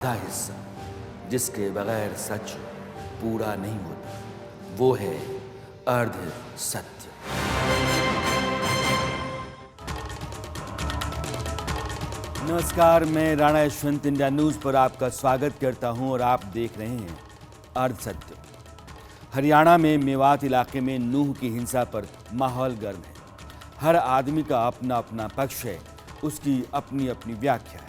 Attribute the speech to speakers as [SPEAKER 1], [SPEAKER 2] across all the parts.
[SPEAKER 1] आधा हिस्सा जिसके बगैर सच पूरा नहीं होता वो है अर्ध सत्य। नमस्कार, मैं राणा यशवंत इंडिया न्यूज़ पर आपका स्वागत करता हूं और आप देख रहे हैं अर्ध सत्य। हरियाणा में मेवात इलाके में नूह की हिंसा पर माहौल गर्म है। हर आदमी का अपना अपना पक्ष है, उसकी अपनी अपनी व्याख्या है।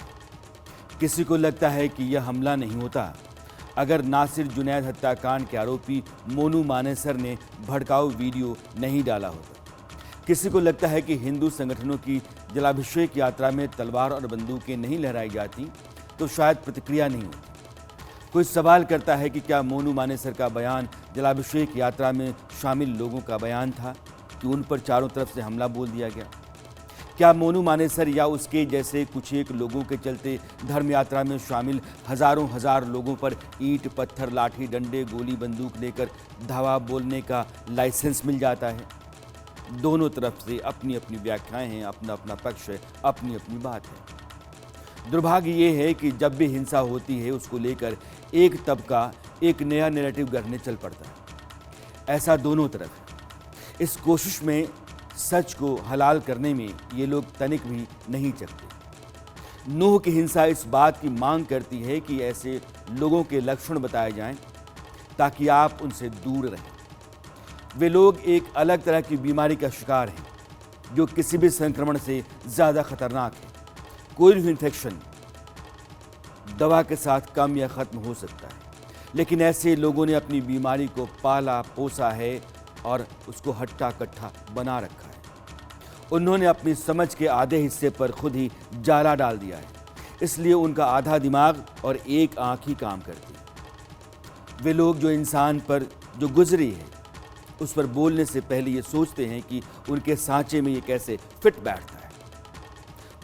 [SPEAKER 1] किसी को लगता है कि यह हमला नहीं होता अगर नासिर जुनैद हत्याकांड के आरोपी मोनू मानेसर ने भड़काऊ वीडियो नहीं डाला होता। किसी को लगता है कि हिंदू संगठनों की जलाभिषेक यात्रा में तलवार और बंदूकें नहीं लहराई जाती तो शायद प्रतिक्रिया नहीं होती। कोई सवाल करता है कि क्या मोनू मानेसर का बयान जलाभिषेक यात्रा में शामिल लोगों का बयान था कि उन पर चारों तरफ से हमला बोल दिया गया। क्या मोनू मानेसर या उसके जैसे कुछ एक लोगों के चलते धर्म यात्रा में शामिल हजारों हजार लोगों पर ईंट पत्थर लाठी डंडे गोली बंदूक लेकर धावा बोलने का लाइसेंस मिल जाता है। दोनों तरफ से अपनी अपनी व्याख्याएं हैं, अपना अपना पक्ष है, अपनी अपनी बात है। दुर्भाग्य ये है कि जब भी हिंसा होती है उसको लेकर एक तबका एक नया नैरेटिव गढ़ने चल पड़ता है। ऐसा दोनों तरफ है। इस कोशिश में सच को हलाल करने में ये लोग तनिक भी नहीं चकते। नूह की हिंसा इस बात की मांग करती है कि ऐसे लोगों के लक्षण बताए जाएं ताकि आप उनसे दूर रहें। वे लोग एक अलग तरह की बीमारी का शिकार हैं जो किसी भी संक्रमण से ज़्यादा खतरनाक है। कोई भी इन्फेक्शन दवा के साथ कम या ख़त्म हो सकता है, लेकिन ऐसे लोगों ने अपनी बीमारी को पाला पोसा है और उसको हट्टा कट्ठा बना रखा है। उन्होंने अपनी समझ के आधे हिस्से पर खुद ही जाला डाल दिया है, इसलिए उनका आधा दिमाग और एक आंख ही काम करती है। वे लोग जो इंसान पर जो गुजरी है उस पर बोलने से पहले ये सोचते हैं कि उनके सांचे में ये कैसे फिट बैठता है।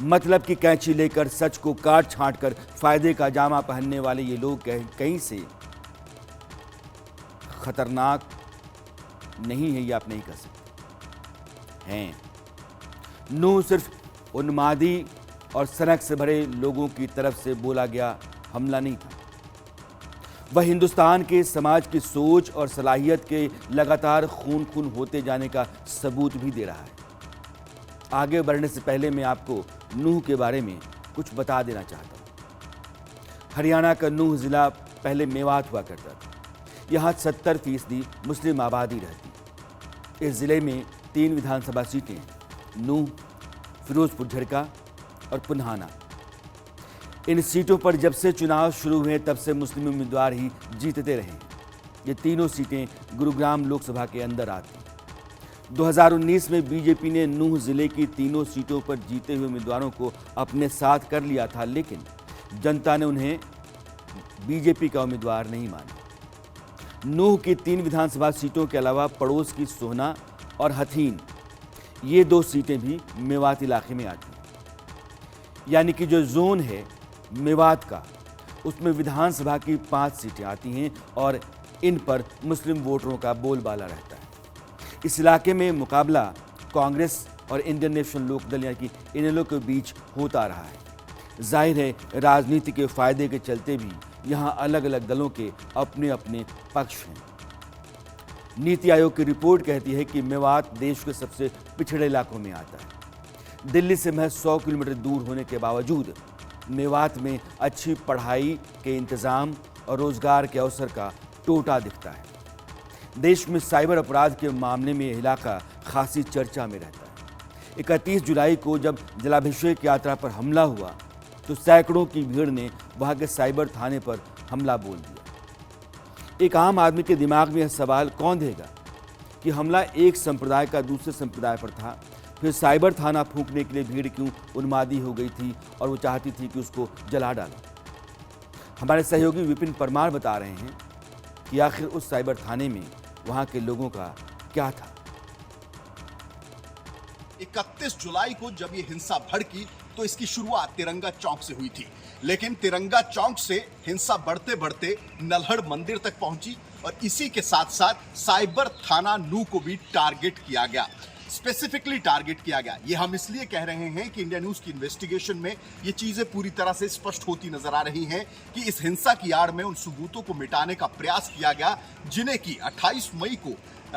[SPEAKER 1] मतलब कि कैंची लेकर सच को काट छांट कर फायदे का जामा पहनने वाले ये लोग कहीं से खतरनाक नहीं है, ये आप नहीं कर सकते हैं। नूह सिर्फ उन्मादी और सनक से भरे लोगों की तरफ से बोला गया हमला नहीं था। वह हिंदुस्तान के समाज की सोच और सलाहियत के लगातार खून खून होते जाने का सबूत भी दे रहा है। आगे बढ़ने से पहले मैं आपको नूह के बारे में कुछ बता देना चाहता हूँ। हरियाणा का नूह ज़िला पहले मेवात हुआ करता था। यहाँ 70% मुस्लिम आबादी रहती। इस ज़िले में 3 विधानसभा सीटें हैं, नूह, फिरोजपुर झरका और पुन्हाना। इन सीटों पर जब से चुनाव शुरू हुए तब से मुस्लिम उम्मीदवार ही जीतते रहे। ये तीनों सीटें गुरुग्राम लोकसभा के अंदर आती। 2019 में बीजेपी ने नूह ज़िले की तीनों सीटों पर जीते हुए उम्मीदवारों को अपने साथ कर लिया था, लेकिन जनता ने उन्हें बीजेपी का उम्मीदवार नहीं माना। नूह की 3 विधानसभा सीटों के अलावा पड़ोस की सोहना और हथीन, ये 2 सीटें भी मेवात इलाके में आती हैं। यानी कि जो जोन है मेवात का, उसमें विधानसभा की 5 सीटें आती हैं और इन पर मुस्लिम वोटरों का बोलबाला रहता है। इस इलाके में मुकाबला कांग्रेस और इंडियन नेशनल लोकदल यानी कि इनेलो के बीच होता रहा है। जाहिर है राजनीति के फायदे के चलते भी यहाँ अलग अलग दलों के अपने अपने पक्ष हैं। नीति आयोग की रिपोर्ट कहती है कि मेवात देश के सबसे पिछड़े इलाकों में आता है। दिल्ली से महज 100 किलोमीटर दूर होने के बावजूद मेवात में अच्छी पढ़ाई के इंतज़ाम और रोजगार के अवसर का टोटा दिखता है। देश में साइबर अपराध के मामले में यह इलाका खासी चर्चा में रहता है। 31 जुलाई को जब जलाभिषेक यात्रा पर हमला हुआ तो सैकड़ों की भीड़ ने वहां के साइबर थाने पर हमला बोल दिया। एक आम आदमी के दिमाग में यह सवाल कौन देगा कि हमला एक संप्रदाय का दूसरे संप्रदाय पर था, फिर साइबर थाना फूंकने के लिए भीड़ क्यों उन्मादी हो गई थी और वो चाहती थी कि उसको जला डालो। हमारे सहयोगी विपिन परमार बता रहे हैं कि आखिर उस साइबर थाने में वहां के लोगों का क्या था।
[SPEAKER 2] 31 जुलाई को जब ये हिंसा भड़की तो इसकी शुरुआत तिरंगा चौक से हुई थी, लेकिन तिरंगा चौक से हिंसा बढ़ते बढ़ते नल्हड़ मंदिर तक पहुंची और इसी के साथ साथ साइबर थाना नूह को भी टारगेट किया गया। स्पेसिफिकली टारगेट किया गया। ये हम इसलिए कह रहे हैं कि इंडिया न्यूज की इन्वेस्टिगेशन में ये चीजें पूरी तरह से स्पष्ट होती नजर आ रही हैं कि इस हिंसा की आड़ में उन सबूतों को मिटाने का प्रयास किया गया जिन्हें कि 28 मई को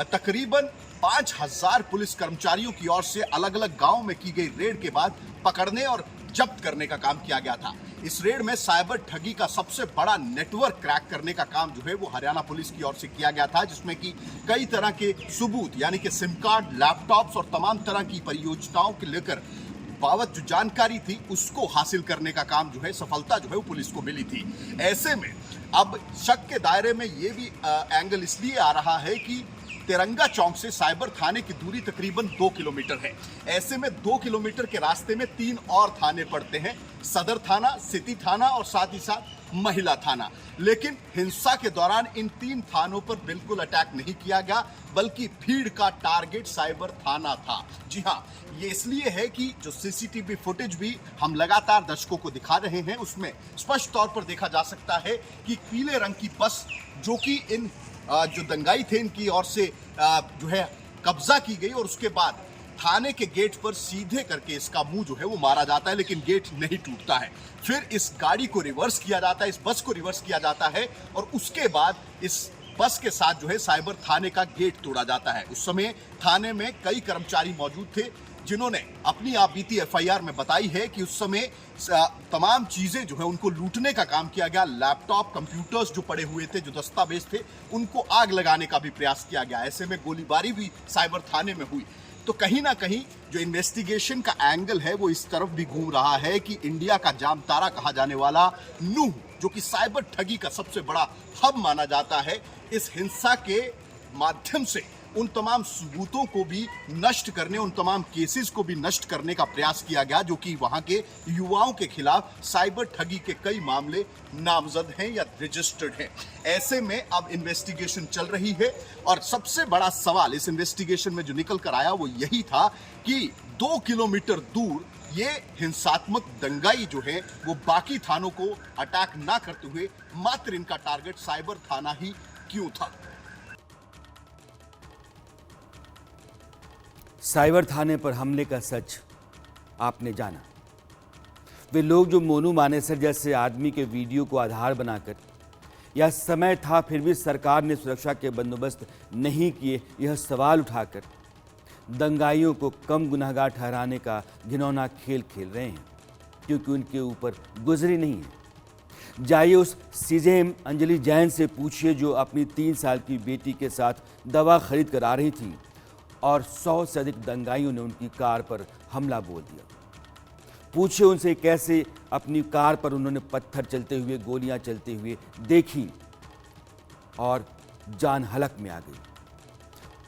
[SPEAKER 2] तकरीबन 5000 पुलिस कर्मचारियों की ओर से अलग अलग गांव में की गई रेड के बाद पकड़ने और जब्त करने का काम किया गया था। इस रेड में साइबर ठगी का सबसे बड़ा नेटवर्क क्रैक करने का काम जो है वो हरियाणा पुलिस की ओर से किया गया था, जिसमें कि कई तरह के सबूत यानी कि सिम कार्ड, लैपटॉप्स और तमाम तरह की परियोजनाओं के लेकर बाबत जो जानकारी थी उसको हासिल करने का काम जो है, सफलता जो है वो पुलिस को मिली थी। ऐसे में अब शक के दायरे में ये भी एंगल इसलिए आ रहा है कि तिरंगा चौक से साइबर थाने की दूरी तकरीबन 2 किलोमीटर है। ऐसे में 2 किलोमीटर के रास्ते में 3 और थाने पड़ते हैं, सदर थाना, सिटी थाना और साथ ही साथ महिला थाना। लेकिन हिंसा के दौरान इन 3 थानों पर बिल्कुल अटैक नहीं किया गया, बल्कि भीड़ का टारगेट साइबर थाना था। जी हाँ, ये इसलिए है कि जो सीसीटीवी फुटेज भी हम लगातार दर्शकों को दिखा रहे हैं उसमें स्पष्ट तौर पर देखा जा सकता है कि पीले रंग की बस जो कि इन जो दंगाई थे इनकी ओर से जो है कब्जा की गई और उसके बाद थाने के गेट पर सीधे करके इसका मुंह जो है वो मारा जाता है, लेकिन गेट नहीं टूटता है। फिर इस गाड़ी को रिवर्स किया जाता है, इस बस को रिवर्स किया जाता है और उसके बाद इस बस के साथ जो है साइबर थाने का गेट तोड़ा जाता है। उस समय थाने में कई कर्मचारी मौजूद थे जिन्होंने अपनी आप बीती एफआईआर में बताई है कि उस समय तमाम चीजें जो है उनको लूटने का काम किया गया। लैपटॉप, कंप्यूटर्स जो पड़े हुए थे, जो दस्तावेज थे, उनको आग लगाने का भी प्रयास किया गया। ऐसे में गोलीबारी भी साइबर थाने में हुई। तो कहीं ना कहीं जो इन्वेस्टिगेशन का एंगल है वो इस तरफ भी घूम रहा है कि इंडिया का जामतारा कहा जाने वाला नूह, जो कि साइबर ठगी का सबसे बड़ा हब माना जाता है, इस हिंसा के माध्यम से उन तमाम सबूतों को भी नष्ट करने, उन तमाम केसेस को भी नष्ट करने का प्रयास किया गया जो कि वहां के युवाओं के खिलाफ साइबर ठगी के कई मामले नामजद हैं या रजिस्टर्ड हैं। ऐसे में अब इन्वेस्टिगेशन चल रही है और सबसे बड़ा सवाल इस इन्वेस्टिगेशन में जो निकल कर आया वो यही था कि 2 किलोमीटर दूर ये हिंसात्मक दंगाई जो है वो बाकी थानों को अटैक ना करते हुए मात्र इनका टारगेट साइबर थाना ही क्यों था।
[SPEAKER 1] साइबर थाने पर हमले का सच आपने जाना। वे लोग जो मोनू मानेसर जैसे आदमी के वीडियो को आधार बनाकर, या समय था फिर भी सरकार ने सुरक्षा के बंदोबस्त नहीं किए, यह सवाल उठाकर दंगाइयों को कम गुनहगार ठहराने का घिनौना खेल खेल रहे हैं, क्योंकि उनके ऊपर गुजरी नहीं है। जाइए उस सीजेएम अंजलि जैन से पूछिए जो अपनी 3 साल की बेटी के साथ दवा खरीद कर आ रही थी और 100 से अधिक दंगाइयों ने उनकी कार पर हमला बोल दिया। पूछिए उनसे कैसे अपनी कार पर उन्होंने पत्थर चलते हुए, गोलियां चलते हुए देखी और जान हलक में आ गई।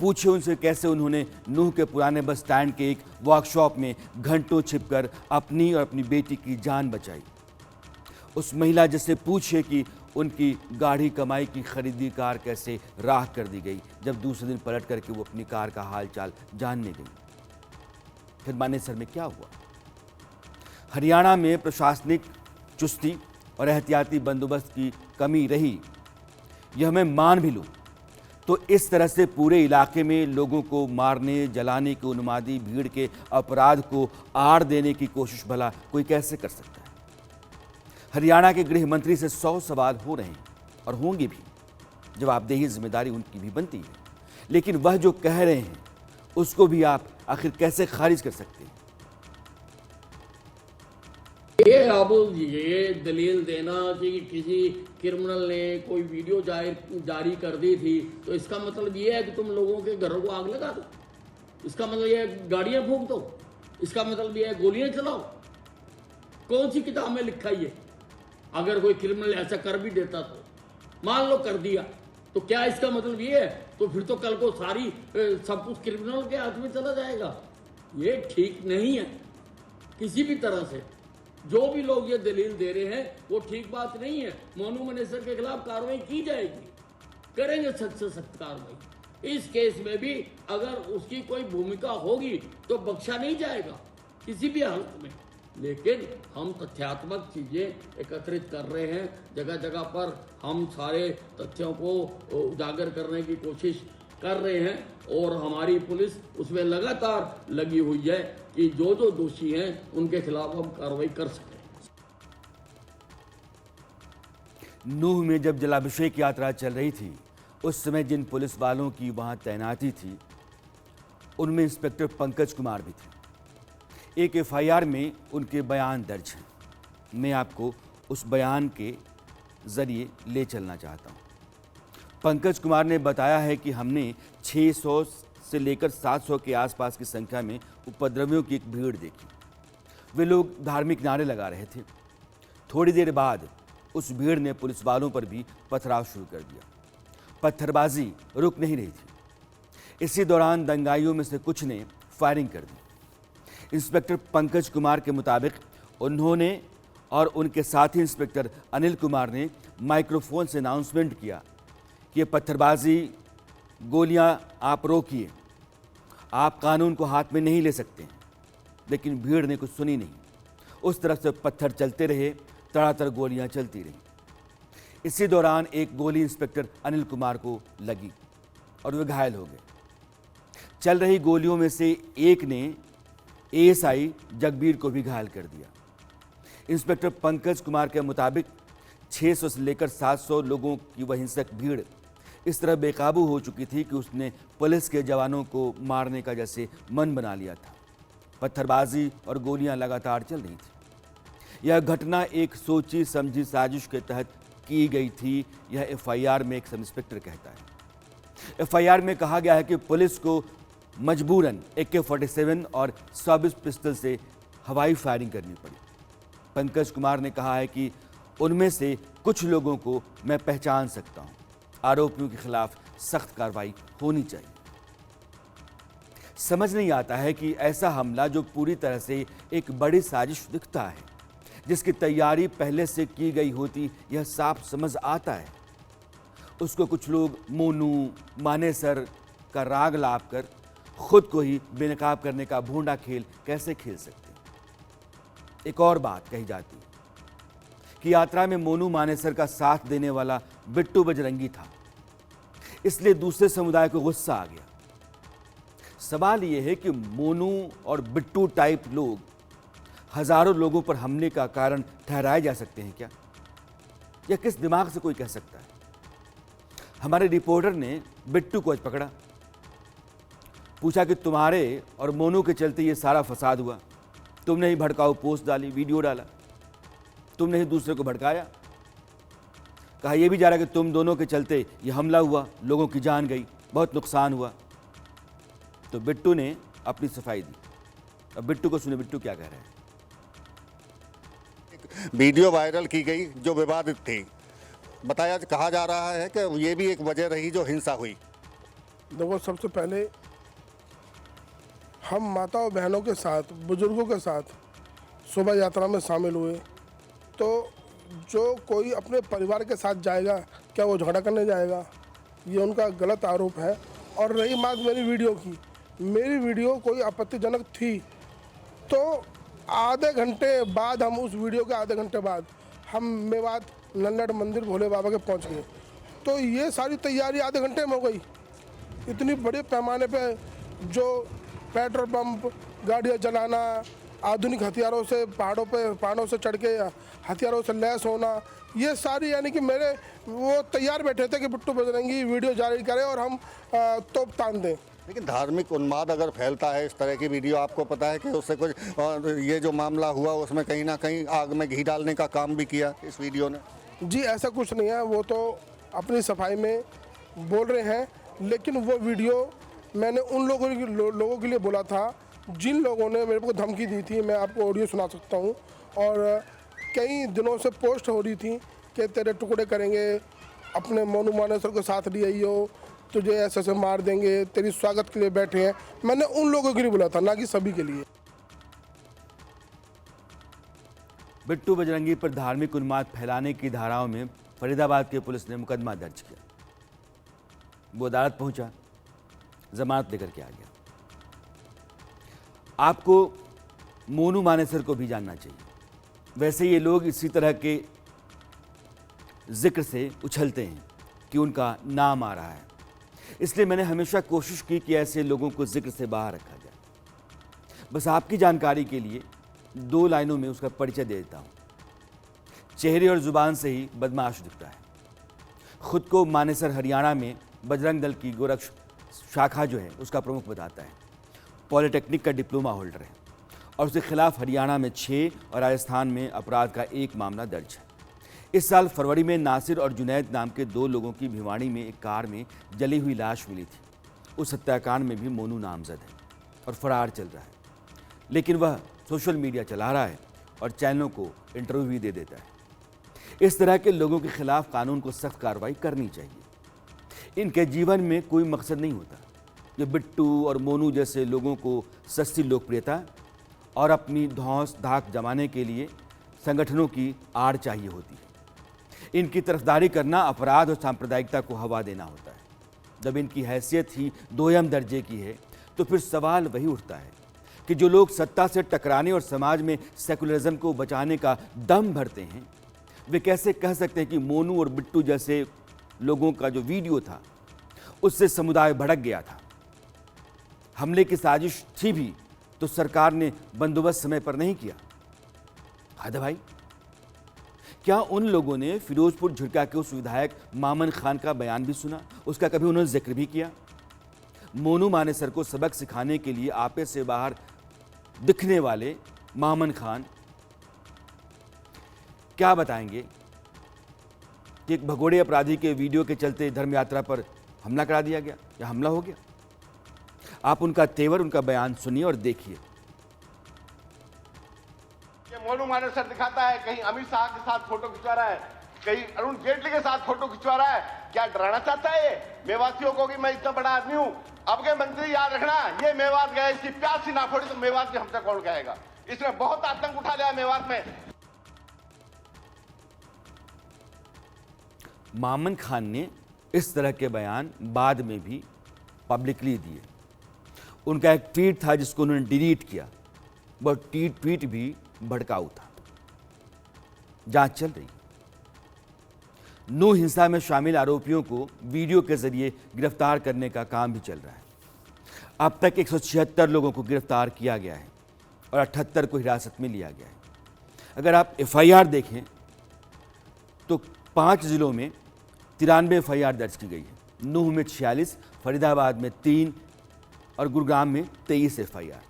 [SPEAKER 1] पूछिए उनसे कैसे उन्होंने नूह के पुराने बस स्टैंड के एक वर्कशॉप में घंटों छिपकर अपनी और अपनी बेटी की जान बचाई। उस महिला जिससे पूछिए कि उनकी गाढ़ी कमाई की खरीदी कार कैसे राह कर दी गई जब दूसरे दिन पलट करके वो अपनी कार का हालचाल जानने गई। फिर मानेसर में क्या हुआ? हरियाणा में प्रशासनिक चुस्ती और एहतियाती बंदोबस्त की कमी रही, यह मैं मान भी लूं, तो इस तरह से पूरे इलाके में लोगों को मारने, जलाने की उन्मादी भीड़ के अपराध को आड़ देने की कोशिश भला कोई कैसे कर सकता है? हरियाणा के गृह मंत्री से 100 सवाल हो रहे हैं और होंगे भी। जवाबदेही जिम्मेदारी उनकी भी बनती है, लेकिन वह जो कह रहे हैं उसको भी आप आखिर कैसे खारिज कर सकते हैं?
[SPEAKER 3] ये अब ये दलील देना कि किसी क्रिमिनल ने कोई वीडियो जारी कर दी थी तो इसका मतलब ये है कि तुम लोगों के घरों को आग लगा दो, इसका मतलब ये है गाड़ियां फूंक दो, इसका मतलब ये है गोलियां चलाओ। कौन सी किताब में लिखा है? अगर कोई क्रिमिनल ऐसा कर भी देता तो मान लो कर दिया, तो क्या इसका मतलब ये है तो फिर तो कल को सारी सब कुछ क्रिमिनल के हाथ में चला जाएगा? ये ठीक नहीं है किसी भी तरह से। जो भी लोग ये दलील दे रहे हैं वो ठीक बात नहीं है। मोनू मानेसर के खिलाफ कार्रवाई की जाएगी, करेंगे सख्त से सख्त कार्रवाई। इस केस में भी अगर उसकी कोई भूमिका होगी तो बख्शा नहीं जाएगा किसी भी हालत में। लेकिन हम तथ्यात्मक चीजें एकत्रित कर रहे हैं, जगह जगह पर हम सारे तथ्यों को उजागर करने की कोशिश कर रहे हैं और हमारी पुलिस उसमें लगातार लगी हुई है कि जो जो दोषी हैं उनके खिलाफ हम कार्रवाई कर सकें।
[SPEAKER 1] नूह में जब जलाभिषेक यात्रा चल रही थी उस समय जिन पुलिस वालों की वहां तैनाती थी उनमें इंस्पेक्टर पंकज कुमार भी थे। एक एफआईआर में उनके बयान दर्ज हैं। मैं आपको उस बयान के जरिए ले चलना चाहता हूं। पंकज कुमार ने बताया है कि हमने 600 से लेकर 700 के आसपास की संख्या में उपद्रवियों की एक भीड़ देखी। वे लोग धार्मिक नारे लगा रहे थे। थोड़ी देर बाद उस भीड़ ने पुलिस वालों पर भी पथराव शुरू कर दिया। पत्थरबाजी रुक नहीं रही थी। इसी दौरान दंगाइयों में से कुछ ने फायरिंग कर दी। इंस्पेक्टर पंकज कुमार के मुताबिक उन्होंने और उनके साथी इंस्पेक्टर अनिल कुमार ने माइक्रोफोन से अनाउंसमेंट किया कि ये पत्थरबाजी, गोलियां आप रोकिए, आप कानून को हाथ में नहीं ले सकते। लेकिन भीड़ ने कुछ सुनी नहीं। उस तरफ से पत्थर चलते रहे, तड़ातड़ गोलियां चलती रहीं। इसी दौरान एक गोली इंस्पेक्टर अनिल कुमार को लगी और वे घायल हो गए। चल रही गोलियों में से एक ने एएसआई जगबीर को भी घायल कर दिया। इंस्पेक्टर पंकज कुमार के मुताबिक 600 से लेकर 700 लोगों की वह हिंसक भीड़ इस तरह बेकाबू हो चुकी थी कि उसने पुलिस के जवानों को मारने का जैसे मन बना लिया था। पत्थरबाजी और गोलियां लगातार चल रही थी। यह घटना एक सोची समझी साजिश के तहत की गई थी, यह एफआईआर में एक सब इंस्पेक्टर कहता है। एफआईआर में कहा गया है कि पुलिस को मजबूरन AK-47 और 24 पिस्टल से हवाई फायरिंग करनी पड़ी। पंकज कुमार ने कहा है कि उनमें से कुछ लोगों को मैं पहचान सकता हूं। आरोपियों के खिलाफ सख्त कार्रवाई होनी चाहिए। समझ नहीं आता है कि ऐसा हमला जो पूरी तरह से एक बड़ी साजिश दिखता है, जिसकी तैयारी पहले से की गई होती, यह साफ समझ आता है, उसको कुछ लोग मोनू मानेसर का राग लाप कर खुद को ही बेनकाब करने का भोंडा खेल कैसे खेल सकते। एक और बात कही जाती है कि यात्रा में मोनू मानेसर का साथ देने वाला बिट्टू बजरंगी था, इसलिए दूसरे समुदाय को गुस्सा आ गया। सवाल यह है कि मोनू और बिट्टू टाइप लोग हजारों लोगों पर हमले का कारण ठहराए जा सकते हैं क्या? या किस दिमाग से कोई कह सकता है? हमारे रिपोर्टर ने बिट्टू को आज पकड़ा, पूछा कि तुम्हारे और मोनू के चलते ये सारा फसाद हुआ, तुमने ही भड़काऊ पोस्ट डाली, वीडियो डाला, तुमने ही दूसरे को भड़काया। कहा यह भी जा रहा कि तुम दोनों के चलते ये हमला हुआ, लोगों की जान गई, बहुत नुकसान हुआ। तो बिट्टू ने अपनी सफाई दी। अब बिट्टू को सुने, बिट्टू क्या कह रहे हैं।
[SPEAKER 4] वीडियो वायरल की गई जो विवादित थी। कहा जा रहा है कि ये भी एक वजह रही जो हिंसा हुई।
[SPEAKER 5] देखो, सबसे पहले हम माता और बहनों के साथ, बुजुर्गों के साथ शोभा यात्रा में शामिल हुए, तो जो कोई अपने परिवार के साथ जाएगा, क्या वो झगड़ा करने जाएगा? ये उनका गलत आरोप है। और रही बात मेरी वीडियो की, मेरी वीडियो कोई आपत्तिजनक थी तो आधे घंटे बाद, हम उस वीडियो के आधे घंटे बाद हम मेवात नन्नड़ मंदिर भोले बाबा के पहुंच गए। तो ये सारी तैयारी आधे घंटे में हो गई। इतनी बड़े पैमाने पे जो पेट्रोल पंप, गाड़ियाँ चलाना, आधुनिक हथियारों से पहाड़ों से चढ़ के हथियारों से लैस होना, ये सारी, यानी कि मेरे वो तैयार बैठे थे कि बिट्टू बजरंगी वीडियो जारी करे और हम तोप तान दें।
[SPEAKER 4] लेकिन धार्मिक उन्माद अगर फैलता है इस तरह की वीडियो, आपको पता है कि उससे कुछ, ये जो मामला हुआ उसमें कहीं ना कहीं आग में घी डालने का काम भी किया इस वीडियो ने।
[SPEAKER 5] जी ऐसा कुछ नहीं है, वो तो अपनी सफाई में बोल रहे हैं। लेकिन वो वीडियो मैंने उन लोगों के लिए बोला था जिन लोगों ने मेरे को धमकी दी थी। मैं आपको ऑडियो सुना सकता हूँ। और कई दिनों से पोस्ट हो रही थी कि तेरे टुकड़े करेंगे, अपने मोनू मानेसर को साथ लिए हो, तुझे ऐसे मार देंगे, तेरी स्वागत के लिए बैठे हैं। मैंने उन लोगों के लिए बोला था, ना कि सभी के लिए।
[SPEAKER 1] बिट्टू बजरंगी पर धार्मिक उन्माद फैलाने की धाराओं में फरीदाबाद की पुलिस ने मुकदमा दर्ज किया। वो अदालत पहुंचा, जमानत लेकर के आ गया। आपको मोनू मानेसर को भी जानना चाहिए। वैसे ये लोग इसी तरह के जिक्र से उछलते हैं कि उनका नाम आ रहा है, इसलिए मैंने हमेशा कोशिश की कि ऐसे लोगों को जिक्र से बाहर रखा जाए। बस आपकी जानकारी के लिए 2 लाइनों में उसका परिचय दे देता हूँ। चेहरे और जुबान से ही बदमाश दिखता है। खुद को मानेसर हरियाणा में बजरंग दल की गोरक्ष शाखा जो है उसका प्रमुख बताता है। पॉलिटेक्निक का डिप्लोमा होल्डर है और उसके खिलाफ हरियाणा में 6 और राजस्थान में अपराध का 1 मामला दर्ज है। इस साल फरवरी में नासिर और जुनैद नाम के 2 लोगों की भिवाड़ी में एक कार में जली हुई लाश मिली थी। उस हत्याकांड में भी मोनू नामजद है और फरार चल रहा है, लेकिन वह सोशल मीडिया चला रहा है और चैनलों को इंटरव्यू भी दे देता है। इस तरह के लोगों के खिलाफ कानून को सख्त कार्रवाई करनी चाहिए। इनके जीवन में कोई मकसद नहीं होता। ये बिट्टू और मोनू जैसे लोगों को सस्ती लोकप्रियता और अपनी धौंस धाक जमाने के लिए संगठनों की आड़ चाहिए होती है। इनकी तरफदारी करना अपराध और सांप्रदायिकता को हवा देना होता है। जब इनकी हैसियत ही दोयम दर्जे की है तो फिर सवाल वही उठता है कि जो लोग सत्ता से टकराने और समाज में सेकुलरिज्म को बचाने का दम भरते हैं, वे कैसे कह सकते हैं कि मोनू और बिट्टू जैसे लोगों का जो वीडियो था उससे समुदाय भड़क गया था। हमले की साजिश थी भी तो सरकार ने बंदोबस्त समय पर नहीं किया। हद भाई, क्या उन लोगों ने फिरोजपुर झुरका के उस विधायक मामन खान का बयान भी सुना? उसका कभी उन्होंने जिक्र भी किया? मोनू मानेसर को सबक सिखाने के लिए आपे से बाहर दिखने वाले मामन खान क्या बताएंगे कि एक भगोड़े अपराधी के वीडियो के चलते धर्म यात्रा पर हमला करा दिया गया या हमला हो गया? आप उनका तेवर, उनका बयान सुनिए और देखिए।
[SPEAKER 6] मोनू मानेसर दिखाता है, कहीं अमित शाह के साथ फोटो खिंचवा रहा है, कहीं अरुण जेटली के साथ फोटो खिंचवा रहा है। क्या डराना चाहता है ये मेवातियों को कि मैं इतना बड़ा आदमी हूं? अब के मंत्री याद रखना, ये मेवात गए, इसकी प्यासी ना फोड़ी तो मेवात भी हमसे कौन कहेगा? इसने बहुत आतंक उठा लिया मेवात में।
[SPEAKER 1] मामन खान ने इस तरह के बयान बाद में भी पब्लिकली दिए। उनका एक ट्वीट था जिसको उन्होंने डिलीट किया। वह ट्वीट भी भड़काऊ था। जांच चल रही। नूह हिंसा में शामिल आरोपियों को वीडियो के जरिए गिरफ्तार करने का काम भी चल रहा है। अब तक 176 लोगों को गिरफ्तार किया गया है और 78 को हिरासत में लिया गया है। अगर आप FIR देखें तो 5 जिलों में 93 FIR दर्ज की गई है। नूह में 46, फरीदाबाद में 3 और गुरुग्राम में 23 FIR।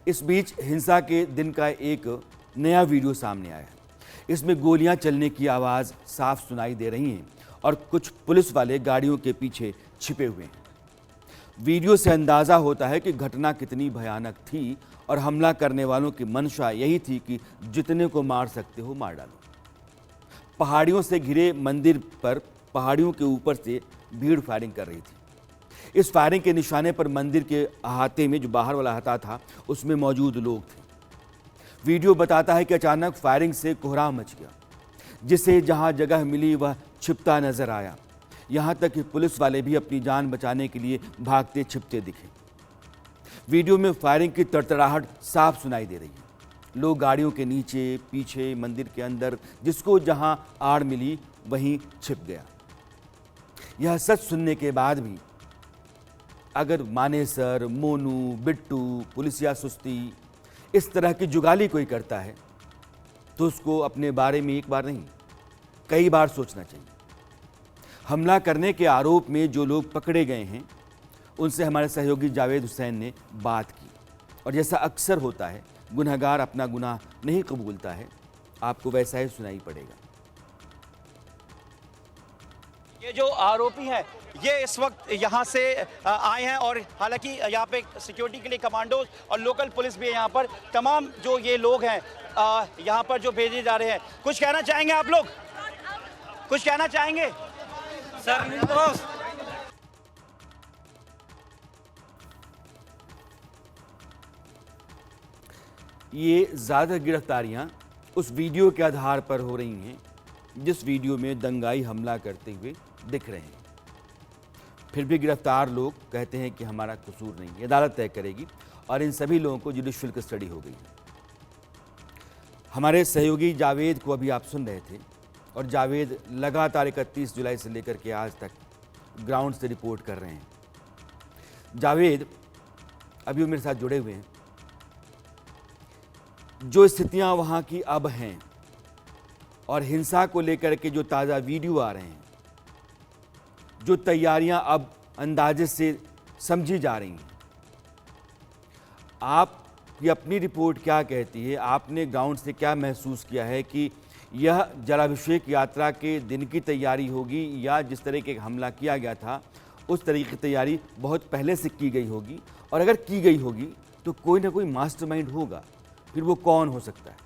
[SPEAKER 1] इस बीच हिंसा के दिन का एक नया वीडियो सामने आया है। इसमें गोलियां चलने की आवाज़ साफ सुनाई दे रही हैं और कुछ पुलिस वाले गाड़ियों के पीछे छिपे हुए हैं। वीडियो से अंदाज़ा होता है कि घटना कितनी भयानक थी और हमला करने वालों की मंशा यही थी कि जितने को मार सकते हो मार डालो। पहाड़ियों से घिरे मंदिर पर पहाड़ियों के ऊपर से भीड़ फायरिंग कर रही थी। इस फायरिंग के निशाने पर मंदिर के अहाते में जो बाहर वाला अहाता था उसमें मौजूद लोग थे। वीडियो बताता है कि अचानक फायरिंग से कोहराम मच गया, जिसे जहां जगह मिली वह छिपता नजर आया। यहां तक कि पुलिस वाले भी अपनी जान बचाने के लिए भागते छिपते दिखे। वीडियो में फायरिंग की तड़तड़ाहट साफ सुनाई दे रही है। लोग गाड़ियों के नीचे, पीछे, मंदिर के अंदर, जिसको जहां आड़ मिली वहीं छिप गया। यह सच सुनने के बाद भी अगर मानेसर, मोनू, बिट्टू, पुलिसिया सुस्ती इस तरह की जुगाली कोई करता है तो उसको अपने बारे में एक बार नहीं कई बार सोचना चाहिए। हमला करने के आरोप में जो लोग पकड़े गए हैं उनसे हमारे सहयोगी जावेद हुसैन ने बात की और जैसा अक्सर होता है गुनहगार अपना गुनाह नहीं कबूलता है, आपको वैसा ही सुनाई पड़ेगा।
[SPEAKER 7] ये जो आरोपी हैं ये इस वक्त यहाँ से आए हैं और हालांकि यहाँ पे सिक्योरिटी के लिए कमांडोज और लोकल पुलिस भी है। यहाँ पर तमाम जो ये लोग हैं यहाँ पर जो भेजे जा रहे हैं। कुछ कहना चाहेंगे आप लोग? कुछ कहना चाहेंगे सर?
[SPEAKER 1] ये ज़्यादा गिरफ्तारियां उस वीडियो के आधार पर हो रही हैं जिस वीडियो में दंगाई हमला करते हुए दिख रहे हैं। फिर भी गिरफ्तार लोग कहते हैं कि हमारा कसूर नहीं है, अदालत तय करेगी और इन सभी लोगों को जुडिशियल कस्टडी हो गई है। हमारे सहयोगी जावेद को अभी आप सुन रहे थे और जावेद लगातार 31 जुलाई से लेकर के आज तक ग्राउंड से रिपोर्ट कर रहे हैं। जावेद अभी वो मेरे साथ जुड़े हुए हैं। जो स्थितियां वहां की अब हैं और हिंसा को लेकर के जो ताज़ा वीडियो आ रहे हैं, जो तैयारियां अब अंदाजे से समझी जा रही हैं, आपकी अपनी रिपोर्ट क्या कहती है? आपने ग्राउंड से क्या महसूस किया है कि यह जलाभिषेक यात्रा के दिन की तैयारी होगी या जिस तरह के हमला किया गया था उस तरह की तैयारी बहुत पहले से की गई होगी? और अगर की गई होगी तो कोई ना कोई मास्टरमाइंड होगा, फिर वो कौन हो सकता है?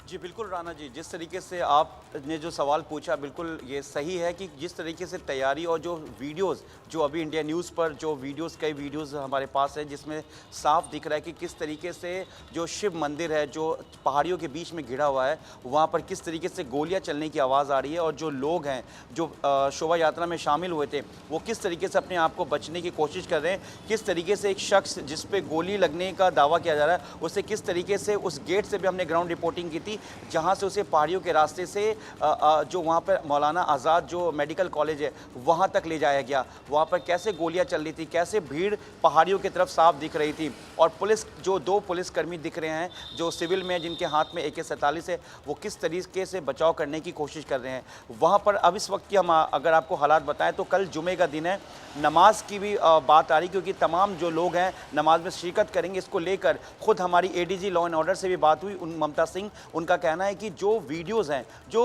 [SPEAKER 7] जी बिल्कुल राणा जी, जिस तरीके से आपने जो सवाल पूछा बिल्कुल ये सही है कि जिस तरीके से तैयारी और जो वीडियोस जो अभी इंडिया न्यूज़ पर जो वीडियोस कई वीडियोस हमारे पास है जिसमें साफ दिख रहा है कि किस तरीके से जो शिव मंदिर है जो पहाड़ियों के बीच में घिरा हुआ है वहाँ पर किस तरीके से गोलियाँ चलने की आवाज़ आ रही है और जो लोग हैं जो शोभा यात्रा में शामिल हुए थे वो किस तरीके से अपने आप को बचने की कोशिश कर रहे हैं, किस तरीके से एक शख्स जिस पे गोली लगने का दावा किया जा रहा है उसे किस तरीके से उस गेट से भी हमने ग्राउंड रिपोर्टिंग की थी जहां से उसे पहाड़ियों के रास्ते से जो वहां पर मौलाना आज़ाद जो मेडिकल कॉलेज है वहां तक ले जाया गया। वहां पर कैसे गोलियां चल रही थी, कैसे भीड़ पहाड़ियों की तरफ साफ दिख रही थी और पुलिस जो 2 पुलिसकर्मी दिख रहे हैं जो सिविल में जिनके हाथ में AK-47 है वो किस तरीके से बचाव करने की कोशिश कर रहे हैं वहाँ पर। अब इस वक्त की हम अगर आपको हालात बताएं तो कल जुमे का दिन है, नमाज की भी बात आ रही क्योंकि तमाम जो लोग हैं नमाज में शिरकत करेंगे। इसको लेकर खुद हमारी ADG लॉ एंड ऑर्डर से भी बात हुई, ममता सिंह, उनका कहना है कि जो वीडियोस हैं जो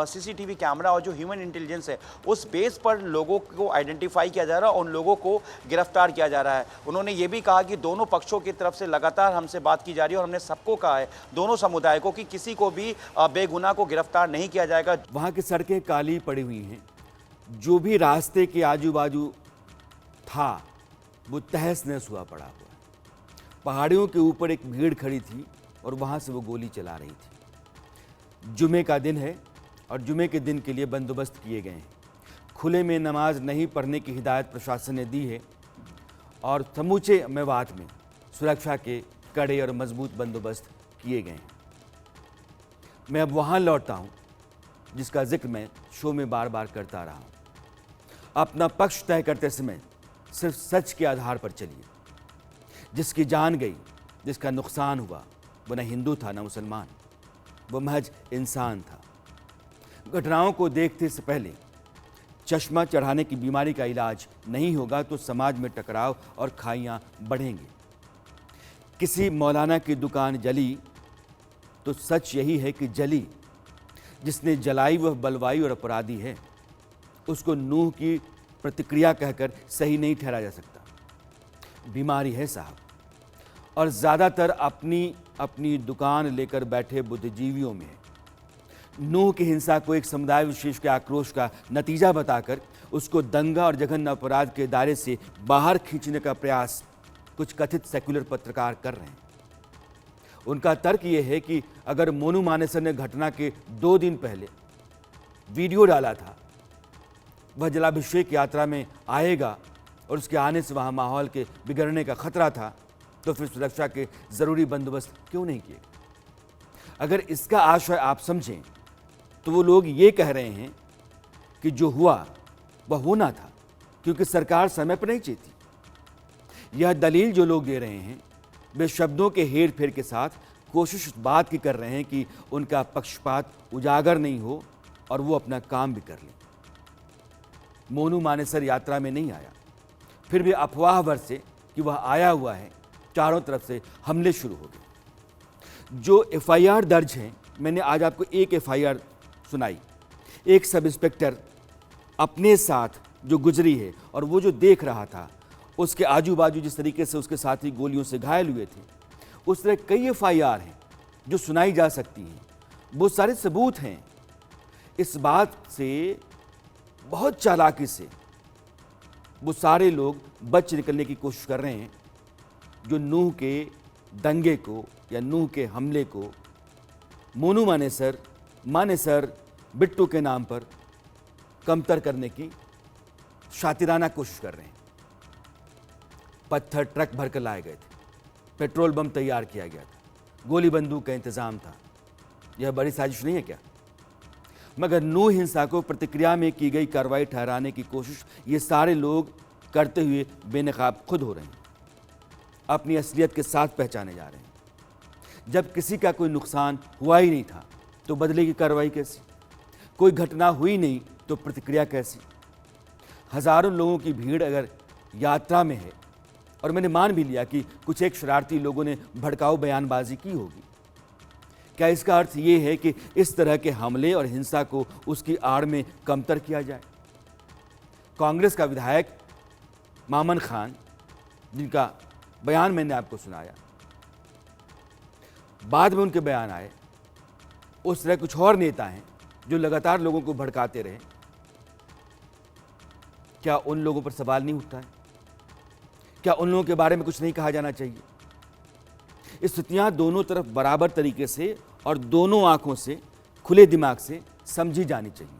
[SPEAKER 7] CCTV कैमरा और जो ह्यूमन इंटेलिजेंस है उस बेस पर लोगों को आइडेंटिफाई किया जा रहा है और उन लोगों को गिरफ्तार किया जा रहा है। उन्होंने ये भी कहा कि दोनों पक्षों की तरफ से लगातार हमसे बात की जा रही है और हमने सबको कहा है, दोनों समुदाय को, कि किसी को भी बेगुनाह को गिरफ्तार नहीं किया जाएगा।
[SPEAKER 1] वहाँ की सड़कें काली पड़ी हुई हैं, जो भी रास्ते के आजू बाजू था वो तहस नहस हुआ पड़ा हुआ है। पहाड़ियों के ऊपर एक भीड़ खड़ी थी और वहाँ से वो गोली चला रही थी। जुमे का दिन है और जुमे के दिन के लिए बंदोबस्त किए गए हैं। खुले में नमाज नहीं पढ़ने की हिदायत प्रशासन ने दी है और समूचे मेवात में सुरक्षा के कड़े और मजबूत बंदोबस्त किए गए हैं। मैं अब वहाँ लौटता हूँ जिसका जिक्र मैं शो में बार बार करता रहा हूँ। अपना पक्ष तय करते समय सिर्फ सच के आधार पर चलिए। जिसकी जान गई, जिसका नुकसान हुआ, वो न हिंदू था न मुसलमान, वो महज इंसान था। घटनाओं को देखते से पहले चश्मा चढ़ाने की बीमारी का इलाज नहीं होगा तो समाज में टकराव और खाइयाँ बढ़ेंगे। किसी मौलाना की दुकान जली तो सच यही है कि जली। जिसने जलाई वह बलवाई और अपराधी है। उसको नूह की प्रतिक्रिया कहकर सही नहीं ठहरा जा सकता। बीमारी है साहब, और ज़्यादातर अपनी अपनी दुकान लेकर बैठे बुद्धिजीवियों में है। नूह की हिंसा को एक समुदाय विशेष के आक्रोश का नतीजा बताकर उसको दंगा और जघन्य अपराध के दायरे से बाहर खींचने का प्रयास कुछ कथित सेक्युलर पत्रकार कर रहे हैं। उनका तर्क ये है कि अगर मोनू मानेसर ने घटना के 2 दिन पहले वीडियो डाला था, वह जलाभिषेक यात्रा में आएगा और उसके आने से वहाँ माहौल के बिगड़ने का खतरा था, तो फिर सुरक्षा के ज़रूरी बंदोबस्त क्यों नहीं किए? अगर इसका आशय आप समझें तो वो लोग ये कह रहे हैं कि जो हुआ वह होना था क्योंकि सरकार समय पर नहीं चेती। यह दलील जो लोग दे रहे हैं वे शब्दों के हेर फेर के साथ कोशिश इस बात की कर रहे हैं कि उनका पक्षपात उजागर नहीं हो और वो अपना काम भी कर लें। मोनू मानेसर यात्रा में नहीं आया, फिर भी अफवाह बरसे कि वह आया हुआ है। चारों तरफ से हमले शुरू हो गए। जो FIR दर्ज हैं, मैंने आज आपको एक FIR सुनाई। एक सब इंस्पेक्टर अपने साथ जो गुजरी है और वो जो देख रहा था, उसके आजू बाजू जिस तरीके से उसके साथी गोलियों से घायल हुए थे, उस तरह कई FIR हैं जो सुनाई जा सकती हैं। वो सारे सबूत हैं। इस बात से बहुत चालाकी से वो सारे लोग बच निकलने की कोशिश कर रहे हैं जो नूह के दंगे को या नूह के हमले को मोनू मानेसर बिट्टू के नाम पर कमतर करने की शातिराना कोशिश कर रहे हैं। पत्थर ट्रक भरकर लाए गए थे, पेट्रोल बम तैयार किया गया था, गोली बंदूक का इंतजाम था। यह बड़ी साजिश नहीं है क्या? मगर नू हिंसा को प्रतिक्रिया में की गई कार्रवाई ठहराने की कोशिश ये सारे लोग करते हुए बेनकाब खुद हो रहे हैं, अपनी असलियत के साथ पहचाने जा रहे हैं। जब किसी का कोई नुकसान हुआ ही नहीं था तो बदले की कार्रवाई कैसी? कोई घटना हुई नहीं तो प्रतिक्रिया कैसी? हजारों लोगों की भीड़ अगर यात्रा में है और मैंने मान भी लिया कि कुछ एक शरारती लोगों ने भड़काऊ बयानबाजी की होगी, क्या इसका अर्थ ये है कि इस तरह के हमले और हिंसा को उसकी आड़ में कमतर किया जाए? कांग्रेस का विधायक मामन खान, जिनका बयान मैंने आपको सुनाया, बाद में उनके बयान आए, उस तरह कुछ और नेता हैं जो लगातार लोगों को भड़काते रहे। क्या उन लोगों पर सवाल नहीं उठता है? क्या उन लोगों के बारे में कुछ नहीं कहा जाना चाहिए? स्थितियां दोनों तरफ बराबर तरीके से और दोनों आंखों से खुले दिमाग से समझी जानी चाहिए।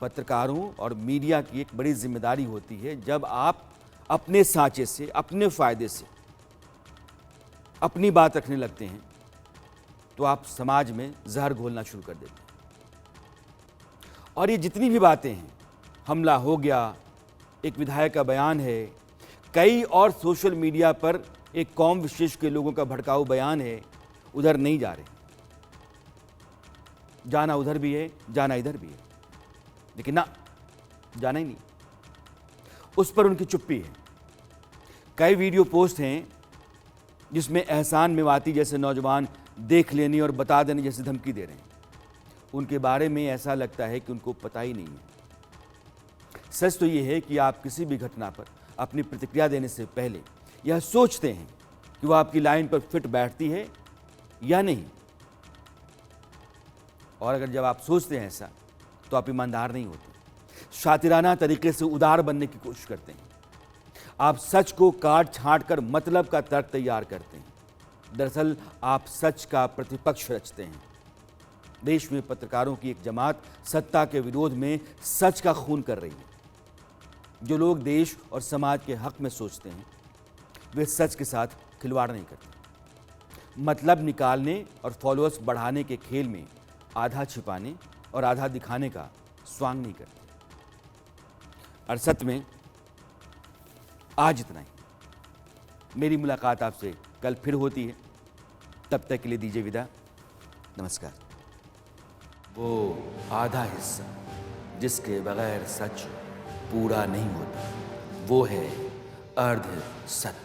[SPEAKER 1] पत्रकारों और मीडिया की एक बड़ी जिम्मेदारी होती है, जब आप अपने सांचे से, अपने फायदे से अपनी बात रखने लगते हैं तो आप समाज में जहर घोलना शुरू कर देते हैं। और ये जितनी भी बातें हैं, हमला हो गया, एक विधायक का बयान है, कई और सोशल मीडिया पर एक कौम विशेष के लोगों का भड़काऊ बयान है, उधर नहीं जा रहे। जाना उधर भी है, जाना इधर भी है, लेकिन ना, जाना ही नहीं। उस पर उनकी चुप्पी है। कई वीडियो पोस्ट हैं जिसमें एहसान मेवाती जैसे नौजवान देख लेने और बता देने जैसी धमकी दे रहे हैं। उनके बारे में ऐसा लगता है कि उनको पता ही नहीं है। सच तो ये है कि आप किसी भी घटना पर अपनी प्रतिक्रिया देने से पहले यह सोचते हैं कि वह आपकी लाइन पर फिट बैठती है या नहीं। और अगर जब आप सोचते हैं ऐसा, तो आप ईमानदार नहीं होते, शातिराना तरीके से उदार बनने की कोशिश करते हैं। आप सच को काट छांट कर मतलब का तर्क तैयार करते हैं। दरअसल आप सच का प्रतिपक्ष रचते हैं। देश में पत्रकारों की एक जमात सत्ता के विरोध में सच का खून कर रही है। जो लोग देश और समाज के हक में सोचते हैं, वे सच के साथ खिलवाड़ नहीं करते। मतलब निकालने और फॉलोअर्स बढ़ाने के खेल में आधा छिपाने और आधा दिखाने का स्वांग नहीं करते। अरसत में आज इतना ही। मेरी मुलाकात आपसे कल फिर होती है। तब तक के लिए दीजिए विदा। नमस्कार। वो आधा हिस्सा जिसके बगैर सच पूरा नहीं होता, वो है अर्ध सत्य।